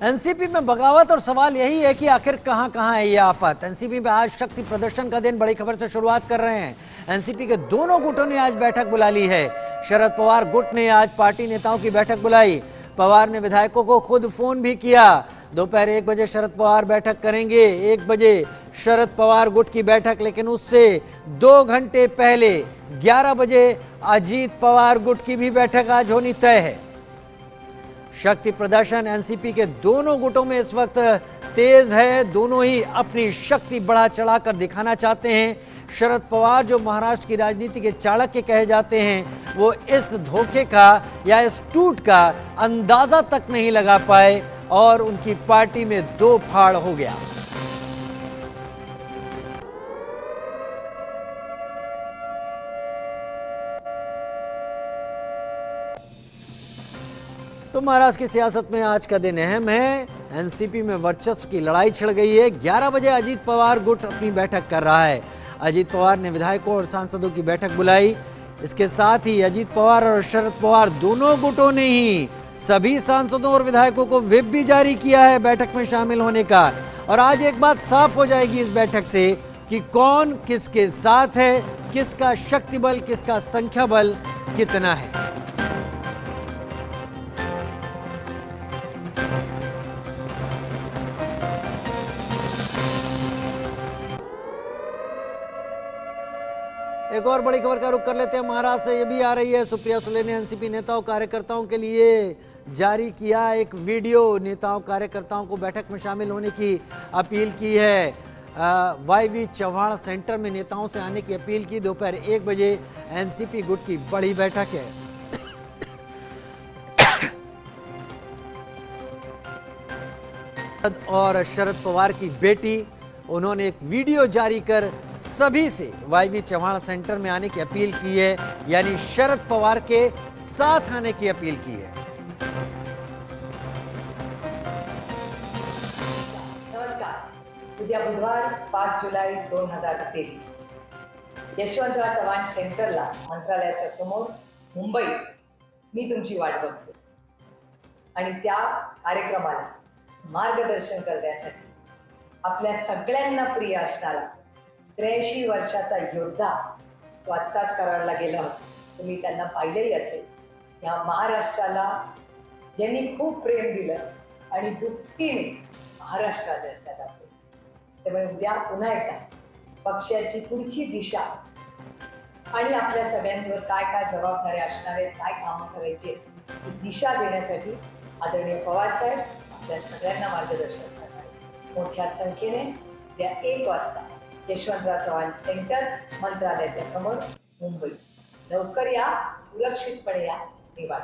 NCP में बगावत और सवाल यही है कि आखिर कहां कहां है ये आफत। एनसीपी में आज शक्ति प्रदर्शन का दिन, बड़ी खबर से शुरुआत कर रहे हैं। एनसीपी के दोनों गुटों ने आज बैठक बुला ली है। शरद पवार गुट ने आज पार्टी नेताओं की बैठक बुलाई। पवार ने विधायकों को खुद फोन भी किया। दोपहर 1 बजे शरद पवार बैठक करेंगे। 1 बजे शरद पवार गुट की बैठक, लेकिन उससे 2 घंटे पहले 11 बजे अजीत पवार गुट की भी बैठक आज होनी तय है। शक्ति प्रदर्शन एनसीपी के दोनों गुटों में इस वक्त तेज है। दोनों ही अपनी शक्ति बढ़ा चढ़ाकर दिखाना चाहते हैं। शरद पवार जो महाराष्ट्र की राजनीति के चाणक्य कहे जाते हैं, वो इस धोखे का या इस टूट का अंदाजा तक नहीं लगा पाए और उनकी पार्टी में 2 फाड़ हो गया। तो महाराष्ट्र की सियासत में आज का दिन अहम है। एनसीपी में वर्चस्व की लड़ाई छिड़ गई है। 11 बजे अजीत पवार गुट अपनी बैठक कर रहा है। अजीत पवार ने विधायकों और सांसदों की बैठक बुलाई। इसके साथ ही अजीत पवार और शरद पवार दोनों गुटों ने ही सभी सांसदों और विधायकों को व्हिप भी जारी किया है बैठक में शामिल होने का। और आज एक बात साफ हो जाएगी इस बैठक से कि कौन किसके साथ है, किसका शक्ति बल, किसका संख्या बल कितना है। एक और बड़ी खबर का रुख कर लेते हैं। महाराष्ट्र से ये भी आ रही है। सुप्रिया सुले ने एनसीपी नेताओं कार्यकर्ताओं के लिए जारी किया एक वीडियो। नेताओं कार्यकर्ताओं को बैठक में शामिल होने की अपील की है। वाईवी चव्हाण सेंटर में नेताओं से आने की अपील की। दोपहर 1 बजे एनसीपी गुट की बड़ी बैठक है। और शरद पवार की बेटी, उन्होंने एक वीडियो जारी कर सभी से वाईवी चव्हाण सेंटर में आने की अपील की है, यानी शरद पवार के साथ आने की अपील की है। नमस्कार। उद्या बुधवार 5 जुलै 2023 यशवंतराव चव्हाण सेंटरला मंत्रालयाच्या समोर मुंबईत मी तुमची वाट बघते आणि त्या कार्यक्रमाला मार्गदर्शन करण्यासाठी आपल्या सगळ्यांना प्रिय असणारा 83 वर्षाचा योद्धा तो आत्ताच कराडला गेला होता. तुम्ही त्यांना पाहिलेही असेल. या महाराष्ट्राला ज्यांनी खूप प्रेम दिलं आणि दुःखीने महाराष्ट्राला त्याला त्यामुळे उद्या पुन्हा एकदा पक्षाची पुढची दिशा आणि आपल्या सगळ्यांवर काय काय जबाबदाऱ्या असणार आहेत, काय कामं करायची ही दिशा देण्यासाठी आदरणीय पवार साहेब आपल्या सगळ्यांना मार्गदर्शन करणार आहेत. मोठ्या संख्येने उद्या 1 वाजता यशवंतराव चव्हाण सेंटर मंत्रालयाच्या समोर मुंबई. लवकर या, सुरक्षितपणे या, निवाड।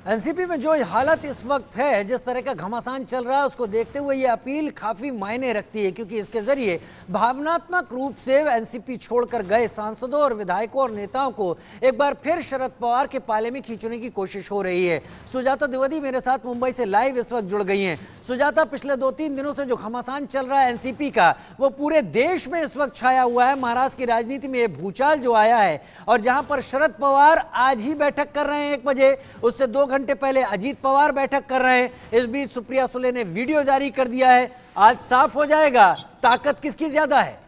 एनसीपी में जो हालत इस वक्त है, जिस तरह का घमासान चल रहा है, उसको देखते हुए ये अपील काफी मायने रखती है, क्योंकि इसके जरिए भावनात्मक रूप से एनसीपी छोड़कर गए सांसदों और विधायकों और नेताओं को एक बार फिर शरद पवार के पाले में खींचने की कोशिश हो रही है। सुजाता द्विवेदी मेरे साथ मुंबई से लाइव इस वक्त जुड़ गई हैं। सुजाता, पिछले 2-3 दिनों से जो घमासान चल रहा है एनसीपी का, वो पूरे देश में इस वक्त छाया हुआ है। महाराष्ट्र की राजनीति में ये भूचाल जो आया है, और जहां पर शरद पवार आज ही बैठक कर रहे हैं 1 बजे, उससे 2 घंटे पहले अजीत पवार बैठक कर रहे हैं। इस बीच सुप्रिया सुले ने वीडियो जारी कर दिया है। आज साफ हो जाएगा ताकत किसकी ज्यादा है।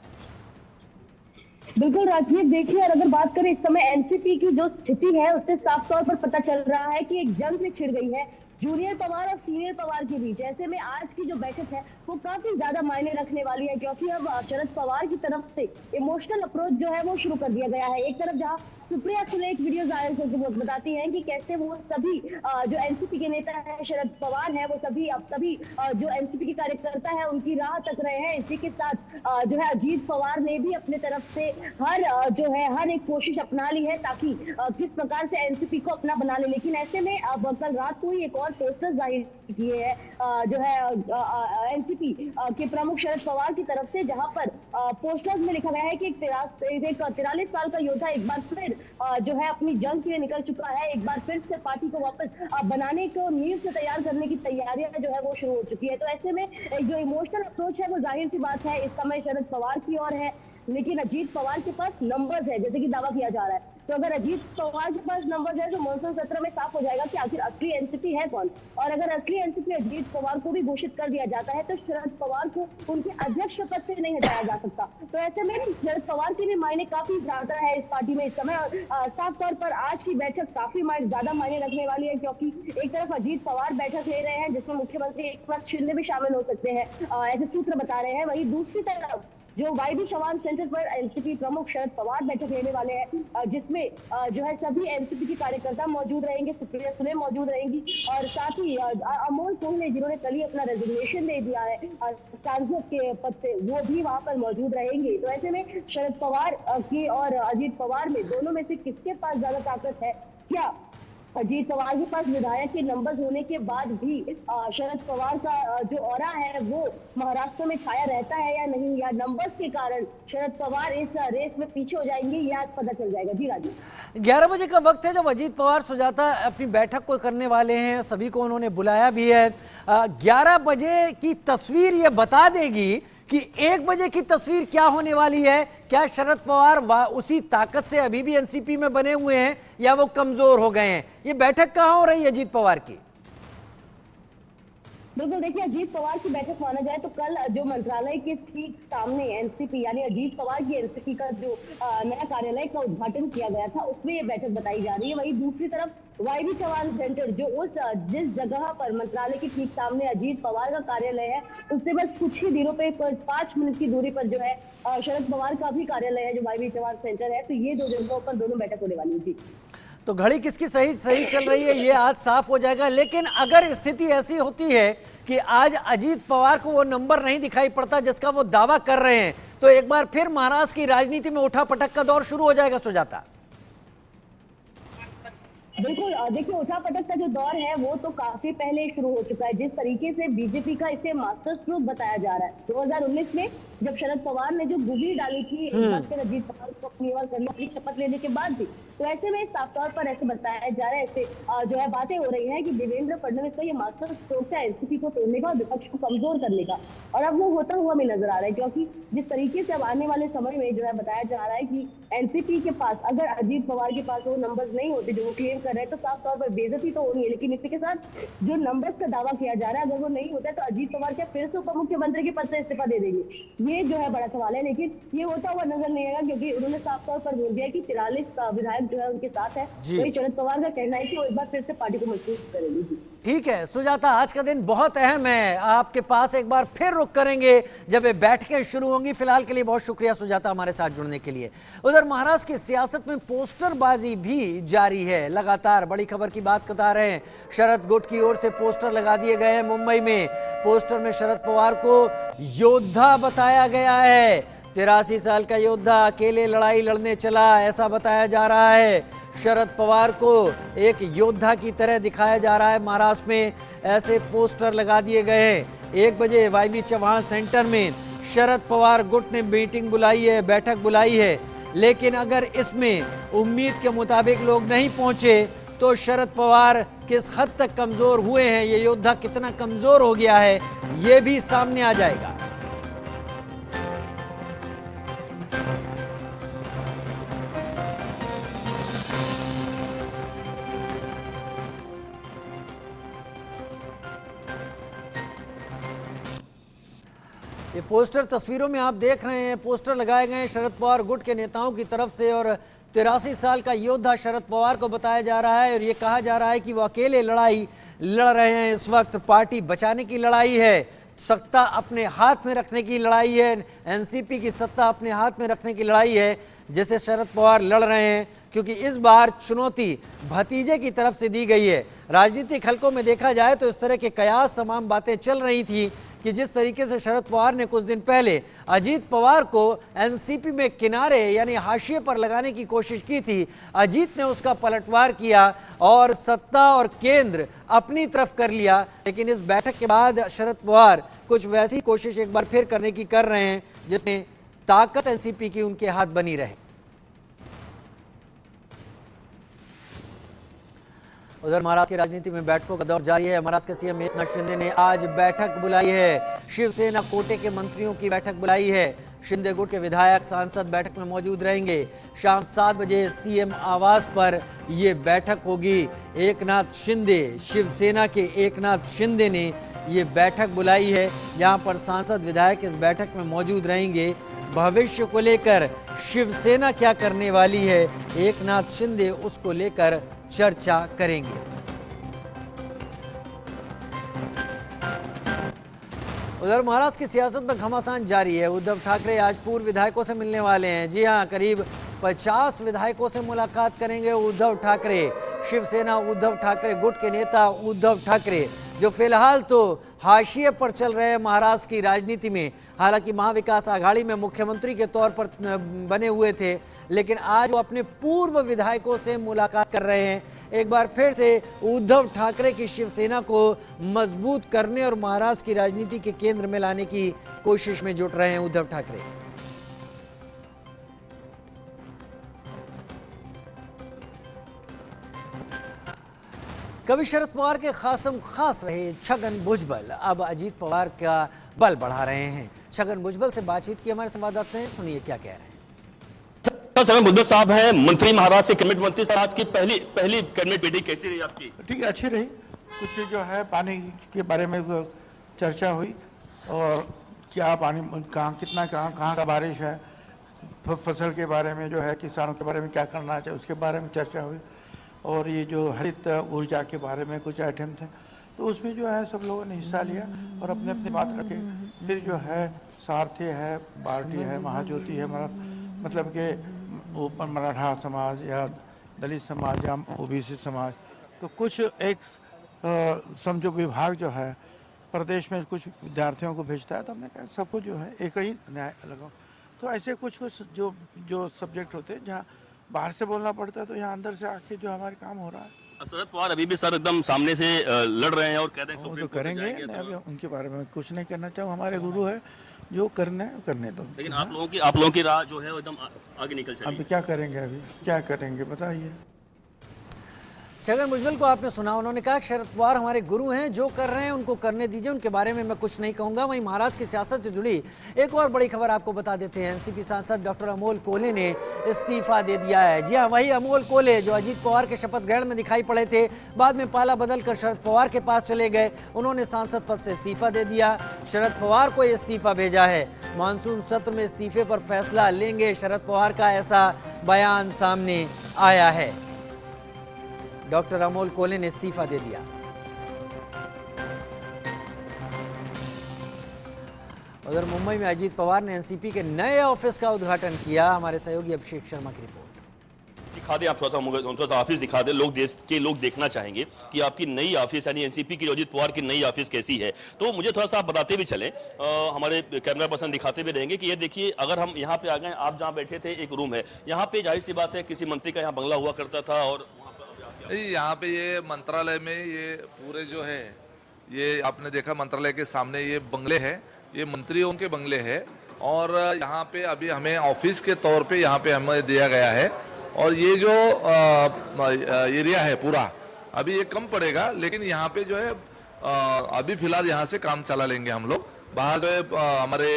बिल्कुल राजनीति देखिए, और अगर बात करें इस समय एनसीपी की जो स्थिति है, उससे साफ तौर पर पता चल रहा है कि एक जंग में छिड़ गई है जूनियर पवार और सीनियर पवार के बीच। ऐसे में आज की जो बैठक है वो काफी ज्यादा मायने रखने वाली है, क्योंकि अब शरद पवार की तरफ से इमोशनल अप्रोच जो है वो शुरू कर दिया गया है। एक तरफ जहां सुप्रिया सुले एक वीडियो जाहिर करके वो बताती हैं कि कैसे वो सभी जो एनसीपी के नेता हैं, शरद पवार है, वो सभी जो एनसीपी के कार्यकर्ता है उनकी राह तक रहे हैं। इसी के साथ जो है अजीत पवार ने भी अपने तरफ से हर एक कोशिश अपना ली है ताकि किस प्रकार से एनसीपी को अपना बना ले। लेकिन ऐसे में अब कल रात को ही एक और पोस्टर जाहिर किए हैं जो है एनसीपी के प्रमुख शरद पवार की तरफ से, जहां पर पोस्टर्स में लिखा गया है कि एक 43 साल का योद्धा एक बार फिर जो है अपनी जंग के लिए निकल चुका है। एक बार फिर से पार्टी को वापस बनाने को नींव से तैयार करने की तैयारियां जो है वो शुरू हो चुकी है। तो ऐसे में एक जो इमोशनल अप्रोच है वो जाहिर सी बात है इस समय शरद पवार की ओर है, लेकिन अजीत पवार के पास नंबर्स है, जैसे कि दावा किया जा रहा है। तो अगर अजीत पवार के पास नंबर है तो मॉनसून सत्र में साफ हो जाएगा कि आखिर असली एनसीपी है कौन। और अगर असली एनसीपी अजीत पवार को भी घोषित कर दिया जाता है तो शरद पवार को उनके अध्यक्ष के पद से नहीं हटाया जा सकता। तो ऐसे में शरद पवार के भी मायने काफी ज्यादा है इस पार्टी में इस समय। और साफ तौर पर आज की बैठक काफी ज्यादा मायने रखने वाली है, क्योंकि एक तरफ अजीत पवार बैठक ले रहे हैं जिसमें मुख्यमंत्री एकनाथ शिंदे भी शामिल हो सकते हैं, ऐसे सूत्र बता रहे हैं। वहीं दूसरी तरफ जो वाईबी चौहान सेंटर पर एनसीपी प्रमुख शरद पवार बैठक लेने वाले हैं, जिसमें जो है सभी एनसीपी के कार्यकर्ता मौजूद रहेंगे, सुप्रिया सुले मौजूद रहेंगी और साथ ही अमोल कोहले जिन्होंने कल ही अपना रेजिग्नेशन दे दिया है सांसद के पद से, वो भी वहां पर मौजूद रहेंगे। तो ऐसे में शरद पवार की और अजीत पवार में दोनों में से किसके पास ज्यादा ताकत है? क्या अजीत पवार के पास विधायक के नंबर होने के बाद भी शरद पवार का जो ऑरा है वो महाराष्ट्र में छाया रहता है या नहीं, या नंबर्स के कारण शरद पवार इस रेस में पीछे हो जाएंगे, ये आज पता चल जाएगा। जी राजीव, 11 बजे का वक्त है जब अजीत पवार सुजाता अपनी बैठक को करने वाले हैं, सभी को उन्होंने बुलाया भी है। 11 बजे की तस्वीर ये बता देगी कि 1 बजे की तस्वीर क्या होने वाली है। क्या शरद पवार उसी ताकत से अभी भी एनसीपी में बने हुए हैं या वो कमजोर हो गए हैं? ये बैठक कहाँ हो रही है अजीत पवार की? बिल्कुल, देखिए अजीत पवार की बैठक माना जाए तो कल जो मंत्रालय के ठीक सामने एनसीपी यानी अजीत पवार की एनसीपी का जो नया कार्यालय का उद्घाटन किया गया था उसमें ये बैठक बताई जा रही है। वहीं दूसरी तरफ वाईबी चौहान सेंटर जो जिस जगह पर मंत्रालय के ठीक सामने अजीत पवार का कार्यालय है उससे बस कुछ ही दिनों पे 5 मिनट की दूरी पर जो है शरद पवार का भी कार्यालय है जो वाईबी चौहान सेंटर है। तो ये दो जगहों पर दोनों बैठक होने वाली है। जी, तो घड़ी किसकी सही चल रही है ये आज साफ हो जाएगा। लेकिन अगर स्थिति ऐसी होती है कि आज अजीत पवार को वो नंबर नहीं दिखाई पड़ता जिसका वो दावा कर रहे हैं, तो एक बार फिर महाराष्ट्र की राजनीति में उठापटक का दौर शुरू हो जाएगा सुजाता। बिल्कुल, देखिए उठापटक का जो दौर है वो तो काफी पहले शुरू हो चुका है। जिस तरीके से बीजेपी का इसे मास्टर स्ट्रोक बताया जा रहा है, 2019 में जब शरद पवार ने जो गुबी डाली थी एक बार फिर अजीत पवार को अपनी ओर करने की शपथ लेने के बाद भी, तो ऐसे में साफ तौर पर ऐसे बताया जा रहा है, ऐसे जो है बातें हो रही है कि देवेंद्र फडणवीस का ये मास्टर स्ट्रोक था एनसीपी को तोड़ने का और विपक्ष को कमजोर करने का, और अब वो होता हुआ हमें नजर आ रहा है। क्योंकि जिस तरीके से अब आने वाले समय में जो है बताया जा रहा है कि एनसीपी के पास अगर अजीत पवार के पास वो नंबर नहीं होते जो वो क्लेम कर रहे हैं तो साफ तौर पर बेइज्जती तो होनी है, लेकिन इसी के साथ जो नंबर्स का दावा किया जा रहा है अगर वो नहीं होता है तो अजीत पवार क्या फिर से उप मुख्यमंत्री के पद से इस्तीफा दे देंगे? ये जो है बड़ा सवाल है, लेकिन ये होता हुआ नजर नहीं आएगा क्योंकि उन्होंने साफ तौर पर बोल दिया कि 43 विधायक जो है उनके साथ है। वही शरद पवार का कहना है कि वो एक बार फिर से पार्टी को मजबूत करेंगे। ठीक है सुजाता, आज का दिन बहुत अहम है, आपके पास एक बार फिर रुक करेंगे जब ये बैठकें शुरू होंगी। फिलहाल के लिए बहुत शुक्रिया सुजाता हमारे साथ जुड़ने के लिए। उधर महाराष्ट्र की सियासत में पोस्टरबाजी भी जारी है, लगातार बड़ी खबर की बात बता रहे हैं। शरद गुट की ओर से पोस्टर लगा दिए गए हैं मुंबई में। पोस्टर में शरद पवार को योद्धा बताया गया है, 83 साल का योद्धा अकेले लड़ाई लड़ने चला ऐसा बताया जा रहा है। शरद पवार को एक योद्धा की तरह दिखाया जा रहा है। महाराष्ट्र में ऐसे पोस्टर लगा दिए गए हैं। 1 बजे वाईबी चौहान सेंटर में शरद पवार गुट ने मीटिंग बुलाई है, बैठक बुलाई है, लेकिन अगर इसमें उम्मीद के मुताबिक लोग नहीं पहुंचे तो शरद पवार किस हद तक कमजोर हुए हैं, ये योद्धा कितना कमजोर हो गया है, ये भी सामने आ जाएगा। ये पोस्टर तस्वीरों में आप देख रहे हैं, पोस्टर लगाए गए हैं शरद पवार गुट के नेताओं की तरफ से और 83 साल का योद्धा शरद पवार को बताया जा रहा है और ये कहा जा रहा है कि वो अकेले लड़ाई लड़ रहे हैं। इस वक्त पार्टी बचाने की लड़ाई है, सत्ता अपने हाथ में रखने की लड़ाई है, एनसीपी की सत्ता अपने हाथ में रखने की लड़ाई है जिसे शरद पवार लड़ रहे हैं, क्योंकि इस बार चुनौती भतीजे की तरफ से दी गई है। राजनीतिक हलकों में देखा जाए तो इस तरह के कयास तमाम बातें चल रही थी कि जिस तरीके से शरद पवार ने कुछ दिन पहले अजीत पवार को एनसीपी में किनारे यानी हाशिए पर लगाने की कोशिश की थी, अजीत ने उसका पलटवार किया और सत्ता और केंद्र अपनी तरफ कर लिया। लेकिन इस बैठक के बाद शरद पवार कुछ वैसी कोशिश एक बार फिर करने की कर रहे हैं जिसमें ताकत एनसीपी की उनके हाथ बनी रहे। उधर महाराष्ट्र की राजनीति में बैठकों का दौर जारी है। महाराष्ट्र के सीएम एकनाथ शिंदे ने आज बैठक बुलाई है, शिवसेना कोटे के मंत्रियों की बैठक बुलाई है। शिंदे गुट के विधायक सांसद बैठक में मौजूद रहेंगे। शाम 7 बजे सीएम आवास पर ये बैठक होगी। एकनाथ शिंदे, शिवसेना के एकनाथ शिंदे ने ये बैठक बुलाई है, जहां पर सांसद विधायक इस बैठक में मौजूद रहेंगे। भविष्य को लेकर शिवसेना क्या करने वाली है, एकनाथ शिंदे उसको लेकर चर्चा करेंगे। उधर महाराष्ट्र की सियासत में घमासान जारी है। उद्धव ठाकरे आज पूर्व विधायकों से मिलने वाले हैं। जी हां, करीब 50 विधायकों से मुलाकात करेंगे उद्धव ठाकरे। शिवसेना उद्धव ठाकरे गुट के नेता उद्धव ठाकरे, जो फिलहाल तो हाशिए पर चल रहे हैं महाराष्ट्र की राजनीति में। हालांकि महाविकास आघाड़ी में मुख्यमंत्री के तौर पर बने हुए थे, लेकिन आज वो अपने पूर्व विधायकों से मुलाकात कर रहे हैं। एक बार फिर से उद्धव ठाकरे की शिवसेना को मजबूत करने और महाराष्ट्र की राजनीति के केंद्र में लाने की कोशिश में जुट रहे हैं उद्धव ठाकरे। कभी शरद पवार के खासम खास रहे छगन भुजबल अब अजीत पवार का बल बढ़ा रहे हैं। छगन भुजबल से बातचीत की हमारे संवाददाता ने, सुनिए क्या कह रहे हैं। छगन भुजबल साहब हैं मंत्री, महाराष्ट्र के कैबिनेट मंत्री। आज की पहली कैबिनेट मीटिंग कैसी रही आपकी? ठीक है, अच्छी रही। कुछ जो है पानी के बारे में चर्चा हुई और क्या पानी कहाँ कितना कहाँ का बारिश है, फसल के बारे में जो है, किसानों के बारे में क्या करना चाहिए उसके बारे में चर्चा हुई। और ये जो हरित ऊर्जा के बारे में कुछ आइटम थे, तो उसमें जो है सब लोगों ने हिस्सा लिया और अपने अपनी बात रखे। फिर जो है सारथी है, बाल्टी है, महाज्योति है, मतलब के ऊपर मराठा समाज या दलित समाज या ओबीसी समाज, तो कुछ एक समझो विभाग जो है प्रदेश में कुछ विद्यार्थियों को भेजता है, तो हमने कहा सबको जो है एक ही न्याय लगाओ। तो ऐसे कुछ जो सब्जेक्ट होते हैं जहाँ बाहर से बोलना पड़ता है, तो यहाँ अंदर से आके जो हमारे काम हो रहा है। शरद पवार अभी भी सर एकदम सामने से लड़ रहे हैं और कह रहे हैं वो सुप्रीम तो कोर्ट करेंगे, जाएंगे, मैं अभी उनके बारे में कुछ नहीं कहना चाहूँ। हमारे गुरु है, जो करना है करने दो। लेकिन आप लोगों की राह जो है एकदम आगे निकल चली। अभी क्या करेंगे, अभी क्या करेंगे बताइए। छगन भुजबल को आपने सुना, उन्होंने कहा शरद पवार हमारे गुरु हैं, जो कर रहे हैं उनको करने दीजिए, उनके बारे में मैं कुछ नहीं कहूंगा। वहीं महाराष्ट्र की सियासत से जुड़ी एक और बड़ी खबर आपको बता देते हैं। एनसीपी सांसद डॉक्टर अमोल कोल्हे ने इस्तीफा दे दिया है। जी हां, वही अमोल कोल्हे जो अजीत पवार के शपथ ग्रहण में दिखाई पड़े थे, बाद में पाला बदल कर शरद पवार के पास चले गए। उन्होंने सांसद पद से इस्तीफा दे दिया। शरद पवार को इस्तीफा भेजा है। मानसून सत्र में इस्तीफे पर फैसला लेंगे शरद पवार का, ऐसा बयान सामने आया है। डॉक्टर अमोल कोल्हे ने इस्तीफा दे दिया। उधर मुंबई में अजीत पवार ने एनसीपी के नए ऑफिस का उद्घाटन किया। हमारे सहयोगी अभिषेक शर्मा की रिपोर्ट। दिखा दें आप थोड़ा सा ऑफिस दिखा दें, देश के लोग देखना चाहेंगे कि आपकी नई ऑफिस यानी एनसीपी की अजीत पवार की नई ऑफिस कैसी है। तो मुझे थोड़ा सा आप बताते भी चलें, हमारे कैमरा पर्सन दिखाते भी रहेंगे कि ये देखिए, अगर हम यहाँ पे आ गए, आप जहाँ बैठे थे एक रूम है, यहाँ पे जाहिर सी बात है किसी मंत्री का यहाँ बंगला हुआ करता था। और यहाँ पे ये मंत्रालय में ये पूरे जो है, ये आपने देखा मंत्रालय के सामने ये बंगले हैं, ये मंत्रियों के बंगले हैं। और यहाँ पे अभी हमें ऑफिस के तौर पे यहाँ पे हमें दिया गया है। और ये जो एरिया है पूरा, अभी ये कम पड़ेगा, लेकिन यहाँ पे जो है अभी फिलहाल यहाँ से काम चला लेंगे हम लोग। बाहर जो है हमारे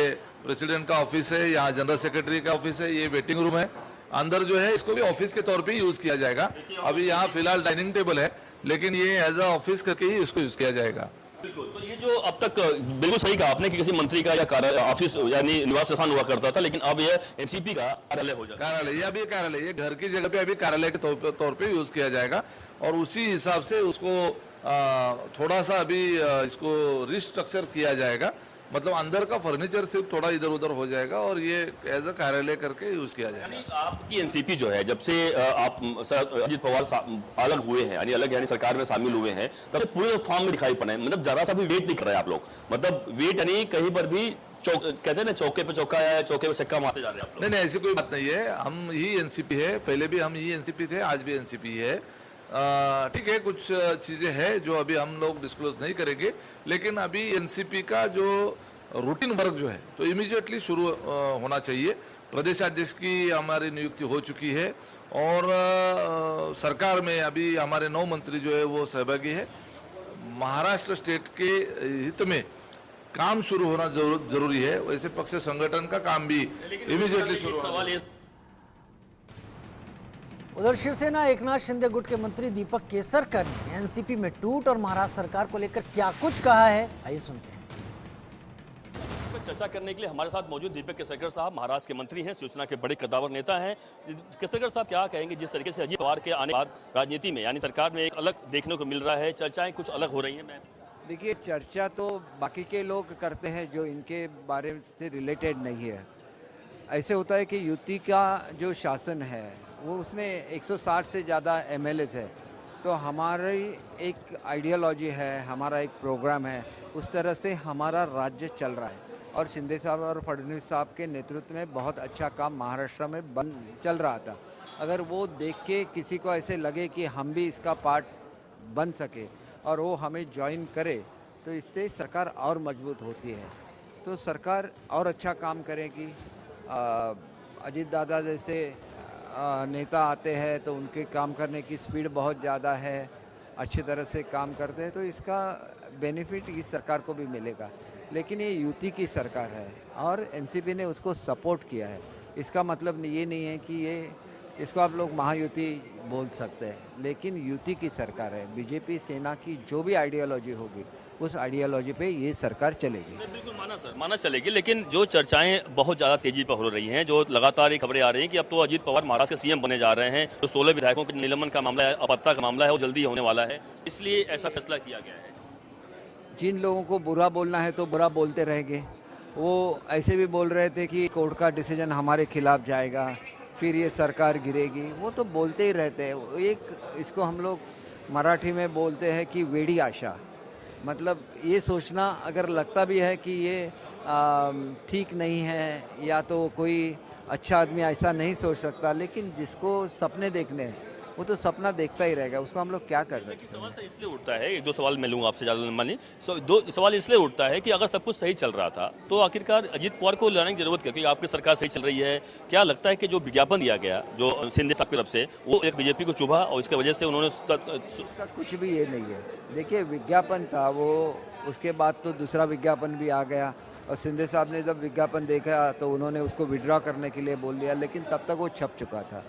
प्रेसिडेंट का ऑफिस है, यहाँ जनरल सेक्रेटरी का ऑफिस है, ये वेटिंग रूम है। अंदर जो है इसको भी ऑफिस के तौर पे यूज किया जाएगा। अभी यहाँ फिलहाल डाइनिंग टेबल है, लेकिन ये एज अ ऑफिस करके ही इसको यूज किया जाएगा। बिल्कुल, तो ये जो अब तक बिल्कुल सही कहा आपने कि किसी मंत्री का या ऑफिस यानी निवास स्थान हुआ करता था, लेकिन अब ये एनसीपी का कार्यालय हो जाएगा। कार्यालय, ये अभी कार्यालय, ये घर की जगह पे अभी कार्यालय के तौर पे यूज किया जाएगा। और उसी हिसाब से उसको थोड़ा सा अभी इसको रिस्ट्रक्चर किया जाएगा। मतलब अंदर का फर्नीचर सिर्फ थोड़ा इधर उधर हो जाएगा और ये एज अ कार्यालय करके यूज किया जाएगा। आपकी एनसीपी जो है, जब से आप अजीत पवार अलग हुए हैं, यानी सरकार में शामिल हुए हैं, तब पूरे फॉर्म में दिखाई पड़े, मतलब जरा सा भी वेट नहीं कर रहे आप लोग। मतलब वेट यानी कहीं पर भी कहते हैं ना, चौके पे चौका या चौके पे छक्का मारते जा रहे हैं आप लोग। नहीं, ऐसी कोई बात नहीं है। हम ही एनसीपी है, पहले भी हम ही एनसीपी थे, आज भी एनसीपी है। ठीक है, कुछ चीजें हैं जो अभी हम लोग डिस्क्लोज नहीं करेंगे, लेकिन अभी एनसीपी का जो रूटीन वर्क जो है तो इमीडिएटली शुरू होना चाहिए। प्रदेशाध्यक्ष की हमारी नियुक्ति हो चुकी है और सरकार में अभी हमारे 9 मंत्री जो है वो सहभागी है। महाराष्ट्र स्टेट के हित में काम शुरू होना जरूरी है, वैसे पक्ष संगठन का काम भी इमीडिएटली शुरू होना। सवाल ये उधर शिवसेना एकनाथ शिंदे गुट के मंत्री दीपक केसरकर ने एनसीपी में टूट और महाराष्ट्र सरकार को लेकर क्या कुछ कहा है, आइए सुनते हैं। पर चर्चा करने के लिए हमारे साथ मौजूद दीपक केसरकर साहब महाराष्ट्र के मंत्री हैं, शिवसेना के बड़े कद्दावर नेता हैं। केसरकर साहब क्या कहेंगे जिस तरीके से अजीत पवार के आने के बाद राजनीति में यानी सरकार में एक अलग देखने को मिल रहा है, चर्चाएं कुछ अलग हो रही हैं? मैं देखिए, चर्चा तो बाकी के लोग करते हैं जो इनके बारे से रिलेटेड नहीं है। ऐसे होता है कि युति का जो शासन है वो उसमें 160 से ज़्यादा एमएलए थे, तो हमारी एक आइडियोलॉजी है, हमारा एक प्रोग्राम है, उस तरह से हमारा राज्य चल रहा है। और शिंदे साहब और फडणवीस साहब के नेतृत्व में बहुत अच्छा काम महाराष्ट्र में चल रहा था। अगर वो देख के किसी को ऐसे लगे कि हम भी इसका पार्ट बन सके और वो हमें ज्वाइन करे, तो इससे सरकार और मजबूत होती है। तो सरकार और अच्छा काम करेगी। अजीत दादा जैसे नेता आते हैं तो उनके काम करने की स्पीड बहुत ज़्यादा है, अच्छी तरह से काम करते हैं, तो इसका बेनिफिट इस सरकार को भी मिलेगा। लेकिन ये यूटी की सरकार है और एनसीपी ने उसको सपोर्ट किया है। इसका मतलब ये नहीं है कि ये इसको आप लोग महायुति बोल सकते हैं, लेकिन यूटी की सरकार है। बीजेपी सेना की जो भी आइडियोलॉजी होगी उस आइडियोलॉजी पे ये सरकार चलेगी। बिल्कुल माना सर, माना चलेगी। लेकिन जो चर्चाएं बहुत ज़्यादा तेजी पर हो रही हैं, जो लगातार ये खबरें आ रही हैं कि अब तो अजीत पवार महाराष्ट्र के सीएम बने जा रहे हैं, तो 16 विधायकों के निलंबन का मामला है, अपात्रता का मामला है, वो जल्दी होने वाला है, इसलिए ऐसा फैसला किया गया है। जिन लोगों को बुरा बोलना है तो बुरा बोलते रहेंगे। वो ऐसे भी बोल रहे थे कि कोर्ट का डिसीजन हमारे खिलाफ जाएगा, फिर ये सरकार गिरेगी, वो तो बोलते ही रहते हैं। एक इसको हम लोग मराठी में बोलते हैं कि वेड़ी आशा, मतलब ये सोचना अगर लगता भी है कि ये ठीक नहीं है या तो कोई अच्छा आदमी ऐसा नहीं सोच सकता, लेकिन जिसको सपने देखने हैं वो तो सपना देखता ही रहेगा, उसको हम लोग क्या कर रहे हैं। सवाल से इसलिए उठता है, एक दो सवाल मैं लूँगा आपसे, ज़्यादा लंबा नहीं, दो सवाल इसलिए उठता है कि अगर सब कुछ सही चल रहा था तो आखिरकार अजीत पवार को लाने की जरूरत क्या, क्योंकि आपकी सरकार सही चल रही है। क्या लगता है कि जो विज्ञापन दिया गया जो शिंदे साहब की तरफ से, वो एक बीजेपी को चुभा और इसकी वजह से उन्होंने उसका कुछ भी ये नहीं है। देखिए, विज्ञापन था वो, उसके बाद तो दूसरा विज्ञापन भी आ गया और शिंदे साहब ने जब विज्ञापन देखा तो उन्होंने उसको विड्रॉ करने के लिए बोल दिया, लेकिन तब तक वो छप चुका था,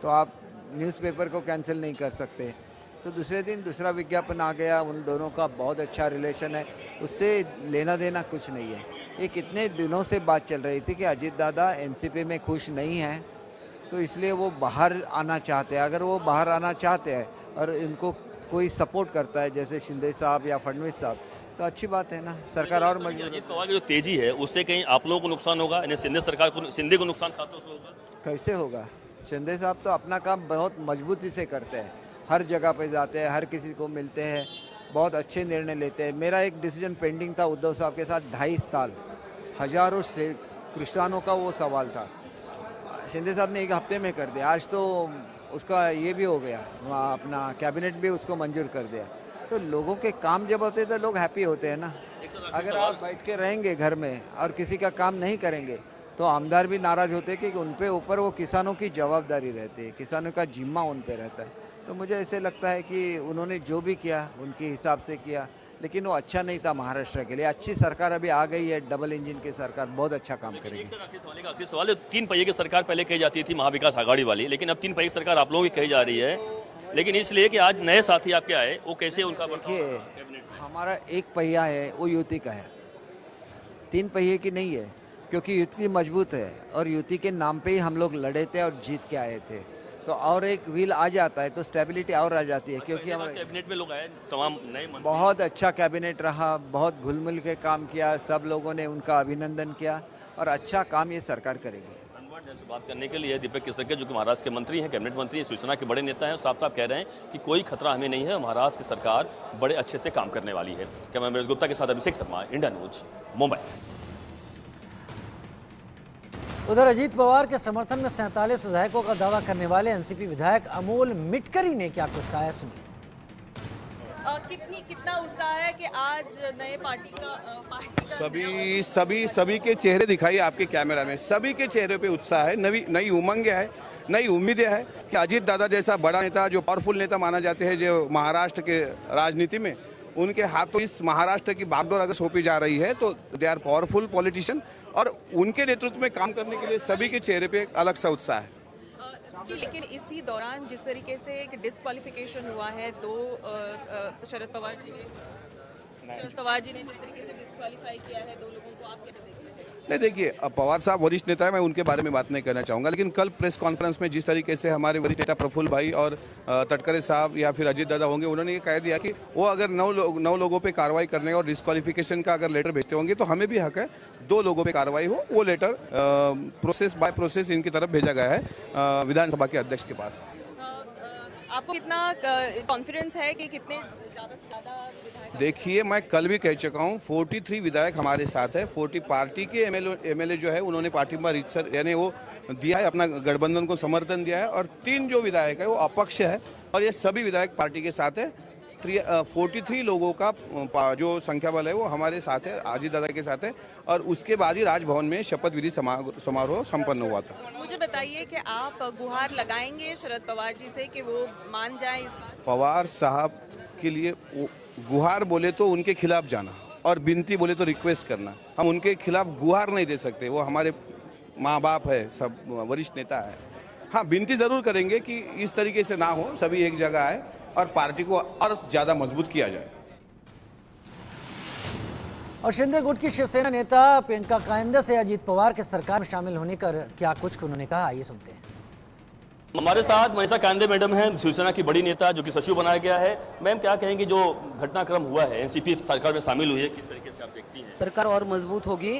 तो आप न्यूज़पेपर को कैंसिल नहीं कर सकते। तो दूसरे दिन दूसरा विज्ञापन आ गया, उन दोनों का बहुत अच्छा रिलेशन है, उससे लेना देना कुछ नहीं है। ये कितने दिनों से बात चल रही थी कि अजीत दादा एनसीपी में खुश नहीं हैं, तो इसलिए वो बाहर आना चाहते हैं। अगर वो बाहर आना चाहते हैं और इनको कोई सपोर्ट करता है जैसे शिंदे साहब या फडणवीस साहब, तो अच्छी बात है ना, सरकार और मजबूत। अजीत पवार की जो तेजी है उससे कहीं आप लोगों को नुकसान होगा, यानी शिंदे सरकार को, शिंदे को नुकसान खाता होगा? कैसे होगा? शिंदे साहब तो अपना काम बहुत मजबूती से करते हैं, हर जगह पे जाते हैं, हर किसी को मिलते हैं, बहुत अच्छे निर्णय लेते हैं। मेरा एक डिसीजन पेंडिंग था उद्धव साहब के साथ 2.5 साल, हजारों से क्रिश्चियनों का वो सवाल था, शिंदे साहब ने 1 हफ्ते में कर दिया। आज तो उसका ये भी हो गया, अपना कैबिनेट भी उसको मंजूर कर दिया। तो लोगों के काम जब होते हैं तो लोग हैप्पी होते हैं ना। अगर आप बैठ के रहेंगे घर में और किसी का काम नहीं करेंगे तो आमदार भी नाराज होते हैं कि उन पे ऊपर वो किसानों की जवाबदारी रहती है, किसानों का जिम्मा उन पे रहता है। तो मुझे ऐसे लगता है कि उन्होंने जो भी किया उनके हिसाब से किया, लेकिन वो अच्छा नहीं था महाराष्ट्र के लिए। अच्छी सरकार अभी आ गई है, डबल इंजन की सरकार, बहुत अच्छा काम करेगी। आखिरी सवाल है, 3 पहिए की सरकार पहले कही जाती थी महाविकास आघाड़ी वाली, लेकिन अब 3 पहिए की सरकार आप लोगों की कही जा रही है, लेकिन इसलिए कि आज नए साथी आपके आए, वो कैसे उनका? देखिए, हमारा एक पहिया है वो युति का है, 3 पहिए की नहीं है, क्योंकि युति मजबूत है और युति के नाम पे ही हम लोग लड़े थे और जीत के आए थे। तो और एक व्हील आ जाता है तो स्टेबिलिटी और आ जाती है, क्योंकि हमारे कैबिनेट में लोग आए, तमाम नए मंत्री, बहुत अच्छा कैबिनेट रहा, बहुत घुल मिल के काम किया, सब लोगों ने उनका अभिनंदन किया और अच्छा काम ये सरकार करेगी। से बात करने के लिए दीपक केसरकर जो कि महाराष्ट्र के मंत्री हैं, कैबिनेट मंत्री हैं, शिवसेना के बड़े नेता हैं, साफ साफ कह रहे हैं कि कोई खतरा हमें नहीं है, महाराष्ट्र की सरकार बड़े अच्छे से काम करने वाली है। कैमरामैन गुप्ता के साथ अभिषेक शर्मा, इंडिया न्यूज, मुंबई। उधर अजीत पवार के समर्थन में 47 विधायकों का दावा करने वाले एनसीपी विधायक अमोल मिटकरी ने क्या कुछ कहा है, सुनिए। कितना उत्साह है कि आज नए पार्टी का सभी के चेहरे दिखाइए आपके कैमरा में, सभी के चेहरे पे उत्साह है, नई उमंग है, नई उम्मीदें है कि अजीत दादा जैसा बड़ा नेता, जो पावरफुल नेता माना जाते हैं जो महाराष्ट्र के राजनीति में, उनके हाथों इस महाराष्ट्र की बागडोर अगर सौंपी जा रही है तो दे आर पावरफुल पॉलिटिशियन और उनके नेतृत्व में काम करने के लिए सभी के चेहरे पे एक अलग सा उत्साह है। जी, लेकिन इसी दौरान जिस तरीके से एक डिस्क्वालिफिकेशन हुआ है शरद पवार जी ने जिस तरीके से डिस्क्वालीफाई किया है 2 लोगों को, आप कैसे देखते हैं? नहीं देखिए, अब पवार साहब वरिष्ठ नेता है, मैं उनके बारे में बात नहीं करना चाहूँगा, लेकिन कल प्रेस कॉन्फ्रेंस में जिस तरीके से हमारे वरिष्ठ नेता प्रफुल्ल भाई और तटकरे साहब या फिर अजीत दादा होंगे, उन्होंने ये कह दिया कि वो अगर 9 लोगों पे कार्रवाई करने और डिस्क्वालिफिकेशन का अगर लेटर भेजते होंगे तो हमें भी हक है 2 लोगों पे कार्रवाई हो। वो लेटर प्रोसेस बाय प्रोसेस इनकी तरफ भेजा गया है विधानसभा के अध्यक्ष के पास। आपको कितना कॉन्फिडेंस है कि कितने ज़्यादा से ज़्यादा विधायक? देखिए, मैं कल भी कह चुका हूँ 43 विधायक हमारे साथ है। 40 पार्टी के एमएलए जो है उन्होंने पार्टी में रीतसर यानी वो दिया है, अपना गठबंधन को समर्थन दिया है, और 3 जो विधायक है वो अपक्ष है और ये सभी विधायक पार्टी के साथ है। 43 लोगों का जो संख्या बल है वो हमारे साथ है, अजीत दादा के साथ है, और उसके बाद ही राजभवन में शपथ विधि समारोह संपन्न हुआ था। मुझे बताइए कि आप गुहार लगाएंगे शरद पवार जी से कि वो मान जाए इस बार? पवार साहब के लिए गुहार बोले तो उनके खिलाफ जाना और विनती बोले तो रिक्वेस्ट करना। हम उनके खिलाफ गुहार नहीं दे सकते, वो हमारे माँ बाप है, सब वरिष्ठ नेता है। हाँ, विनती ज़रूर करेंगे कि इस तरीके से ना हो, सभी एक जगह आए और पार्टी को और ज़्यादा मजबूत किया जाए। और शिंदे गुट की शिवसेना नेता प्रियंका कायंदे से अजीत पवार के सरकार में शामिल होने का क्या कुछ उन्होंने कहा, आइए सुनते हैं। हमारे साथ मनीषा कायंदे मैडम हैं, शिवसेना की बड़ी नेता जो कि सचिव बनाया गया है। मैम, क्या कहेंगे जो घटनाक्रम हुआ है, एनसीपी सरकार में शामिल हुई है, किस तरीके से आप देखती हैं? सरकार और मजबूत होगी,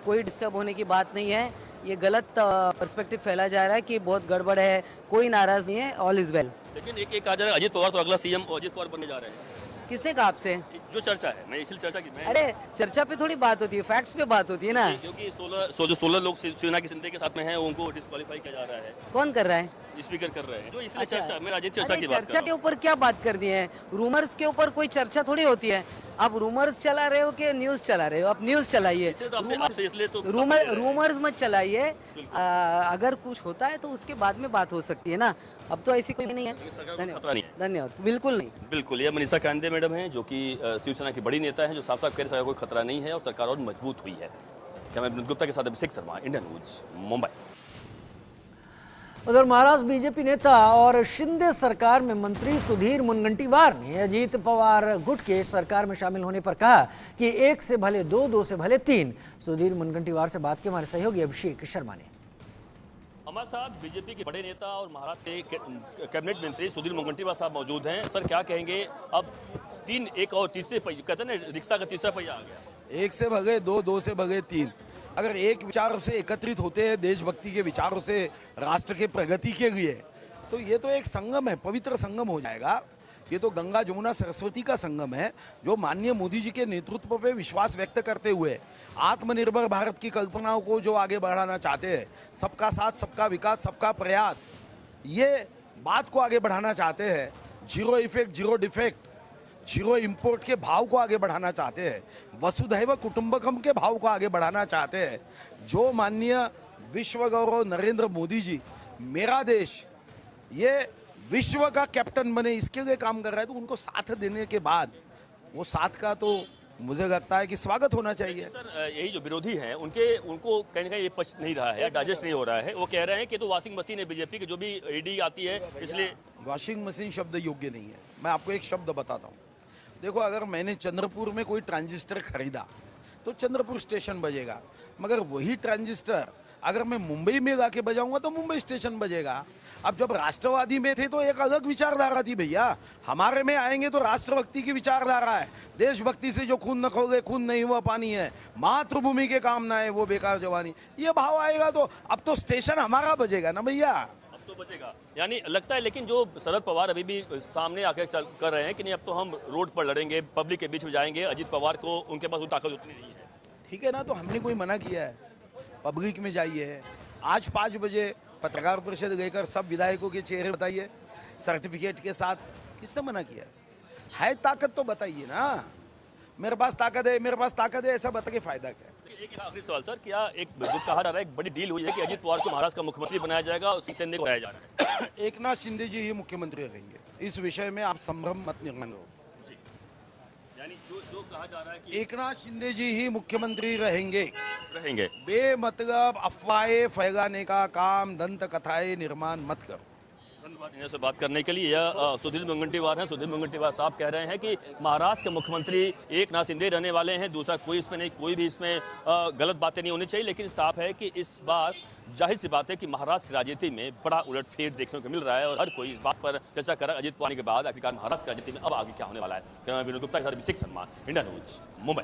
कोई डिस्टर्ब होने की बात नहीं है। ये गलत पर्सपेक्टिव फैला जा रहा है कि बहुत गड़बड़ है, कोई नाराज नहीं है, ऑल इज वेल। लेकिन एक कहा जा रहा है अजीत पवार तो अगला सीएम अजीत पवार बनने जा रहे हैं। किसने कहा आपसे? जो चर्चा है, मैं इसलिए चर्चा की। अरे चर्चा पे थोड़ी बात होती है, फैक्ट्स पे बात होती है ना। क्योंकि 16 लोग शिवसेना के शिंदे के साथ में हैं, उनको डिस्क्वालीफाई किया जा रहा है। कौन कर रहा है? स्पीकर कर रहे हैं, जो इसलिए अच्छा। चर्चा, मैं राजनीतिक चर्चा की बात कर चर्चा रहा के ऊपर क्या बात कर दी है? रूमर्स के ऊपर कोई चर्चा थोड़ी होती है। आप रूमर्स चला रहे हो कि न्यूज चला रहे हो? आप न्यूज चलाइए, रूमर्स मत चलाइए। अगर कुछ होता है तो उसके बाद में बात हो सकती है ना, अब तो ऐसी कोई नहीं है। धन्यवाद। बिल्कुल नहीं। बिल्कुल, ये मनीषा कायंदे मैडम हैं जो कि शिवसेना की बड़ी नेता हैं, जो साफ साफ कह रहे हैं कोई खतरा नहीं है और सरकार और मजबूत हुई है। कैमरामैन गुप्ता के साथ अभिषेक शर्मा, इंडियन न्यूज, मुंबई। उधर महाराष्ट्र बीजेपी नेता और शिंदे सरकार में मंत्री सुधीर मुनगंटीवार ने अजीत पवार गुट के सरकार में शामिल होने पर कहा कि 1 से भले 2, 2 से भले 3। सुधीर मुनगंटीवार से बात की हमारे सहयोगी अभिषेक शर्मा ने। हमारे साथ बीजेपी के बड़े नेता और महाराष्ट्र के कैबिनेट मंत्री सुधीर मुनगंटीवार साहब मौजूद हैं। सर, क्या कहेंगे? अब 3, 1 और तीसरे पहिया, कहते हैं ना, रिक्शा का तीसरा पहिया आ गया। 1 से भगे 2, 2 से भगे 3। अगर एक विचार से एकत्रित होते हैं, देशभक्ति के विचारों से राष्ट्र के प्रगति के लिए, तो ये तो एक संगम है, पवित्र संगम हो जाएगा। ये तो गंगा जमुना सरस्वती का संगम है, जो माननीय मोदी जी के नेतृत्व पे विश्वास व्यक्त करते हुए आत्मनिर्भर भारत की कल्पनाओं को जो आगे बढ़ाना चाहते हैं, सबका साथ, सबका विकास, सबका प्रयास, ये बात को आगे बढ़ाना चाहते हैं। Zero effect, zero defect, zero import के भाव को आगे बढ़ाना चाहते हैं, वसुधैव कुटुंबकम के भाव को आगे बढ़ाना चाहते हैं। जो माननीय विश्व गौरव नरेंद्र मोदी जी, मेरा देश ये विश्व का कैप्टन बने, इसके लिए काम कर रहा है, तो उनको साथ देने के बाद वो साथ का तो मुझे लगता है कि स्वागत होना चाहिए। सर, यही जो विरोधी हैं उनको कहीं ना कहीं ये पच नहीं रहा है, डाइजेस्ट नहीं हो रहा है। वो कह रहे हैं कि तो वॉशिंग मशीन है बीजेपी की, जो भी ईडी आती है, इसलिए वॉशिंग मशीन शब्द योग्य नहीं है। मैं आपको एक शब्द बताता हूँ। देखो, अगर मैंने चंद्रपुर में कोई ट्रांजिस्टर खरीदा तो चंद्रपुर स्टेशन बजेगा, मगर वही ट्रांजिस्टर अगर मैं मुंबई में जाके बजाऊंगा तो मुंबई स्टेशन बजेगा। अब जब राष्ट्रवादी में थे तो एक अलग विचारधारा थी भैया, हमारे में आएंगे तो राष्ट्रभक्ति की विचारधारा है। देशभक्ति से जो खून न खोगे खून नहीं हुआ पानी है, मातृभूमि के काम ना है वो बेकार जवानी, ये भाव आएगा तो अब तो स्टेशन हमारा बजेगा ना भैया, अब तो बचेगा, यानी लगता है। लेकिन जो शरद पवार अभी भी सामने आकर कर रहे हैं कि नहीं, अब तो हम रोड पर लड़ेंगे, पब्लिक के बीच में जाएंगे। अजीत पवार को, उनके पास वो ताकत उतनी नहीं है। ठीक है ना, तो हमने कोई मना किया है? पब्लिक में जाइए, आज 5 बजे पत्रकार परिषद लेकर सब विधायकों के चेहरे बताइए सर्टिफिकेट के साथ, किसने मना किया है? ताकत तो बताइए ना, मेरे पास ताकत है, मेरे पास ताकत है, ऐसा बता के फायदा क्या? एक आखिरी सवाल सर, क्या एक जो कहा जा रहा है, एक बड़ी डील हुई है कि अजीत पवार को महाराष्ट्र का मुख्यमंत्री बनाया जाएगा और शिंदे को बनाया जा रहा है? एकनाथ शिंदे जी ही मुख्यमंत्री रहेंगे, इस विषय में आप संभ्रम मत निर्माण हो। यानी जो कहा जा रहा है कि एकनाथ शिंदे जी ही मुख्यमंत्री रहेंगे। रहेंगे। बेमतलब अफवाहें फैलाने का काम, दंत कथाएं निर्माण मत करो। धन्यवाद इन्हें से बात करने के लिए। यह सुधीर मुनगंटीवार हैं। सुधीर मुनगंटीवार साहब कह रहे हैं कि महाराष्ट्र के मुख्यमंत्री एकनाथ शिंदे रहने वाले हैं, दूसरा कोई इसमें नहीं, कोई भी इसमें गलत बातें नहीं होनी चाहिए। लेकिन साफ है कि इस बार जाहिर सी बात है कि महाराष्ट्र की राजनीति में बड़ा उलटफेर देखने को मिल रहा है और हर कोई इस बात पर चर्चा कर रहा है अजित पवार के बाद आखिरकार महाराष्ट्र की राजनीति में अब आगे क्या होने वाला है। कैमरा विनोद गुप्ता के साथ अभिषेक शर्मा, इंडिया न्यूज, मुंबई।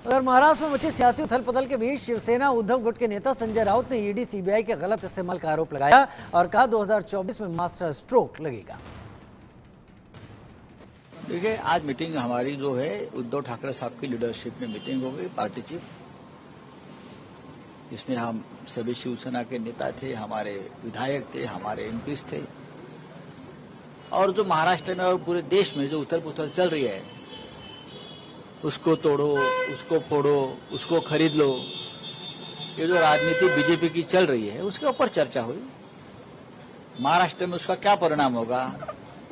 उधर महाराष्ट्र में मची सियासी उथल पुथल के बीच शिवसेना उद्धव गुट के नेता संजय राउत ने ईडी सीबीआई के गलत इस्तेमाल का आरोप लगाया और कहा 2024 में मास्टर स्ट्रोक लगेगा। देखिए, आज मीटिंग हमारी जो है उद्धव ठाकरे साहब की लीडरशिप में मीटिंग हो गई, पार्टी चीफ, इसमें हम सभी शिवसेना के नेता थे, हमारे विधायक थे, हमारे एमपीज थे, और जो महाराष्ट्र में और पूरे देश में जो उथल पुथल चल रही है, उसको तोड़ो, उसको फोड़ो, उसको खरीद लो, ये जो राजनीति बीजेपी की चल रही है उसके ऊपर चर्चा हुई। महाराष्ट्र में उसका क्या परिणाम होगा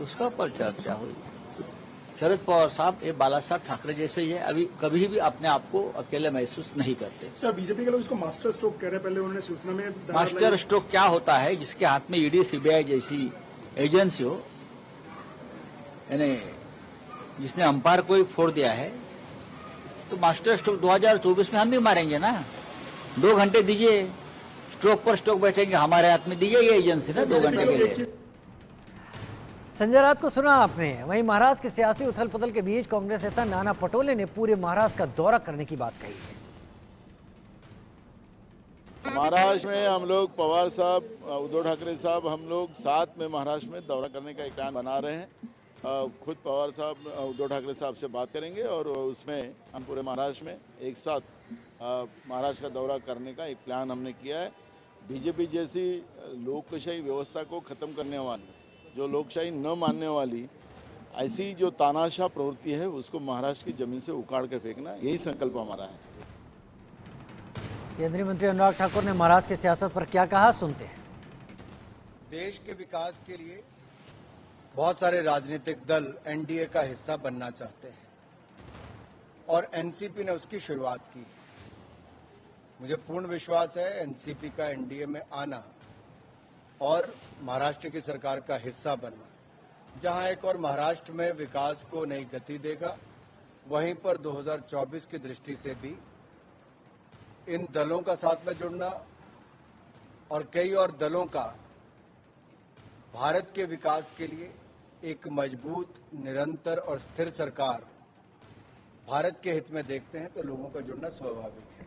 उसका ऊपर चर्चा हुई। शरद पवार साहब ये बाला साहब ठाकरे जैसे ही है, अभी कभी भी अपने आप को अकेले महसूस नहीं करते। सर, बीजेपी के लोग इसको मास्टर स्ट्रोक कह रहे हैं। पहले उन्होंने शिवसेना में मास्टर स्ट्रोक क्या होता है? जिसके हाथ में ईडी सीबीआई जैसी एजेंसी हो, यानी जिसने अंपायर को ही फोड़ दिया है, तो मास्टर स्ट्रोक 2024 में हम भी मारेंगे ना। 2 घंटे दीजिए, स्ट्रोक पर स्ट्रोक बैठेंगे, हमारे हाथ में दीजिए ये एजेंसी ना 2 घंटे के लिए। संजय राउत को सुना आपने। वहीं महाराष्ट्र के सियासी उथल पुथल के बीच कांग्रेस नेता नाना पटोले ने पूरे महाराष्ट्र का दौरा करने की बात कही है। महाराष्ट्र में हम लोग पवार साहब, उद्धव ठाकरे साहब, हम लोग साथ में महाराष्ट्र में दौरा करने का एक प्लान बना रहे हैं। खुद पवार साहब उद्धव ठाकरे साहब से बात करेंगे और उसमें हम पूरे महाराष्ट्र में एक साथ महाराष्ट्र का दौरा करने का एक प्लान हमने किया है। बीजेपी जैसी लोकशाही व्यवस्था को ख़त्म करने वाली, जो लोकशाही न मानने वाली ऐसी जो तानाशाह प्रवृत्ति है, उसको महाराष्ट्र की जमीन से उखाड़ के फेंकना, यही संकल्प हमारा है। केंद्रीय मंत्री अनुराग ठाकुर ने महाराष्ट्र की सियासत पर क्या कहा, सुनते हैं। देश के विकास के लिए बहुत सारे राजनीतिक दल एनडीए का हिस्सा बनना चाहते हैं और एनसीपी ने उसकी शुरुआत की। मुझे पूर्ण विश्वास है एनसीपी का एनडीए में आना और महाराष्ट्र की सरकार का हिस्सा बनना, जहां एक और महाराष्ट्र में विकास को नई गति देगा, वहीं पर 2024 की दृष्टि से भी इन दलों का साथ में जुड़ना और कई और दलों का भारत के विकास के लिए एक मजबूत, निरंतर और स्थिर सरकार भारत के हित में देखते हैं, तो लोगों का जुड़ना स्वाभाविक है।